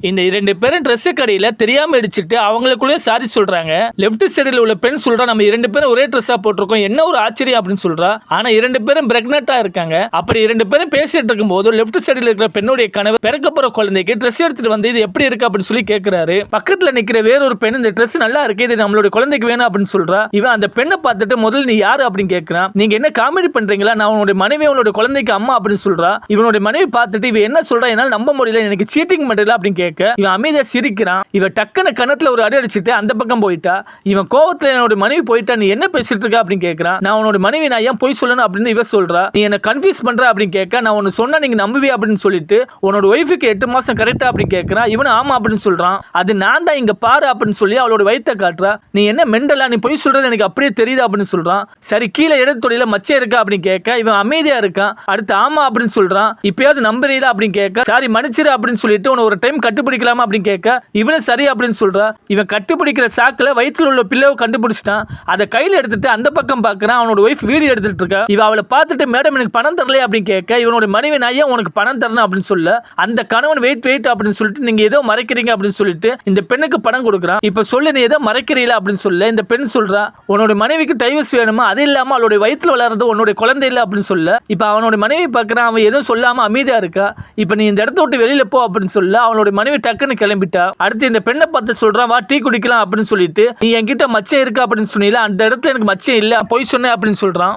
இந்த 2 பேரும் ட்ரெஸ் கடையில தெரியாம இடிச்சிட்டு அவங்களுக்குள்ளே சாரி சொல்றாங்க. லெஃப்ட் சைடுல உள்ள பெண் சொல்றா, நம்ம 2 பேரும் ஒரே ட்ரெஸ்ஸா போட்டிருக்கோம், என்ன ஒரு ஆச்சரியம் அப்படின்னு சொல்றா. ஆனா 2 பேரும் பிரெக்னெண்டா இருக்காங்க. அப்படி 2 பேரும் பேசிட்டு இருக்கும்போது லெஃப்ட் சைடுல இருக்கிற பெண்ணுடைய கணவர் பிறக்க போற குழந்தைக்கு ட்ரெஸ் எடுத்துட்டு வந்து இது எப்படி இருக்கு அப்படின்னு சொல்லி கேட்கிறாரு. பக்கத்துல நிக்கிற வேறொரு பெண் இந்த ட்ரெஸ் நல்லா இருக்கு, இது நம்மளுடைய குழந்தைக்கு வேணும் அப்படின்னு சொல்றா. இவன் அந்த பெண்ணை பார்த்துட்டு முதல்ல நீ யாரு அப்படின்னு கேட்கிறான். நீங்க என்ன காமெடி பண்றீங்களா, நான் உன்னுடைய மனைவி உன்னுடைய குழந்தைக்கு அம்மா அப்படின்னு சொல்றா. இவனுடைய மனைவி பார்த்துட்டு இவன் என்ன சொல்றா, என்னால நம்ப முடியல, எனக்கு சீட்டிங் பண்றல அப்படின்னு கேட்க இவன் அமைதியா சிரிக்கிறான். இவன் டக்குன்னு கணத்துல ஒரு அடி அடிச்சுட்டு அந்த பக்கம் போயிட்டா. இவன் கோவத்துல என்னோட மனைவி போயிட்டா, நீ என்ன பேசிட்டு இருக்க அப்படின்னு கேட்கிறான். நான் உன்னோட மனைவி, நான் ஏன் போய் சொல்லணும் அப்படின்னு இவ சொல்றா. நீ என்ன கன்ஃபியூஸ் பண்ற அப்படின்னு கேட்க, நான் ஒன்னு சொன்னா நீங்க நம்புவே அப்படின்னு சொல்லிட்டு உன்னோட ஒய்ஃபுக்கு 8 மாசம் கரெக்டா அப்படின்னு கேட்கிறான். இவன் ஆமா அப்படின்னு சொல்றான். அது நான் தான், இங்க பாரு அப்படின்னு சொல்லி அவளோட வயித்தை காட்டுறா. நீ என்ன மெண்டலா, நீ போய் சொல்றது எனக்கு அப்படியே தெரியுது அப்படின்னு சொல்றான். சரி கீழே இடது தொடையில மச்சம் இருக்கா அப்படின்னு கேட்க இவன் அமைதியா இருக்கான். அடுத்து ஆமா அப்படின்னு சொல்றான். இப்பயாவது நம்புறீல அப்படின்னு கேட்க, சாரி மன்னிச்சிரு அப்படின்னு சொல்லிட்டு உன ஒரு டைம் கட்டுப்பிடிக்கலாமா அப்படின்னு கேட்க இவனும் சரி அப்படின்னு சொல்றா. இவன் கட்டுப்பிடிக்கிற சாக்குல வயிற்றுல உள்ள பிள்ளைவை கண்டுபிடிச்சிட்டான். அதை கையில எடுத்துட்டு அந்த பக்கம் பாக்குறான். அவனோட ஒய்ஃப் வீடியோ எடுத்துட்டு இருக்கா. இவ அவளை பார்த்துட்டு மேடம் எனக்கு பணம் தரலையே அப்படின்னு கேட்க இவனோட மனைவி, நான் ஏன் உனக்கு பணம் தரணும் அப்படின்னு சொல்ல அந்த கணவன் வெயிட் அப்படின்னு சொல்லிட்டு நீங்க ஏதோ மறைக்கிறீங்க அப்படின்னு சொல்லிட்டு இந்த பெண்ணுக்கு பணம் கொடுக்குறான். இப்ப சொல்லு நீ ஏதோ மறைக்கிறீல அப்படின்னு சொல்ல இந்த பெண் சொல்றா, உன்னோட மனைவிக்கு டைவர்ஸ் வேணுமா, அது இல்லாம அவளுடைய வயிற்றுல வளர்றது உன்னோட குழந்தை இல்லை அப்படின்னு சொல்ல இப்ப அவனோட மனைவி பார்க்கறான். அவன் எதுவும் சொல்லாம அமைதியா இருக்கா. இப்ப நீ இந்த இடத்த விட்டு வெளியில போ அப்படின்னு சொல்ல அவனோட மனைவி டக்குன்னு கிளம்பிட்டா. அடுத்து இந்த பெண்ணை பார்த்து சொல்றான், வா டீ குடிக்கலாம் அப்படின்னு சொல்லிட்டு, நீ என்கிட்ட மச்சம் இருக்கா அப்படின்னு சொன்னீல, அந்த இடத்துல எனக்கு மச்சம் இல்லை, போய் சொன்னேன் அப்படின்னு சொல்றான்.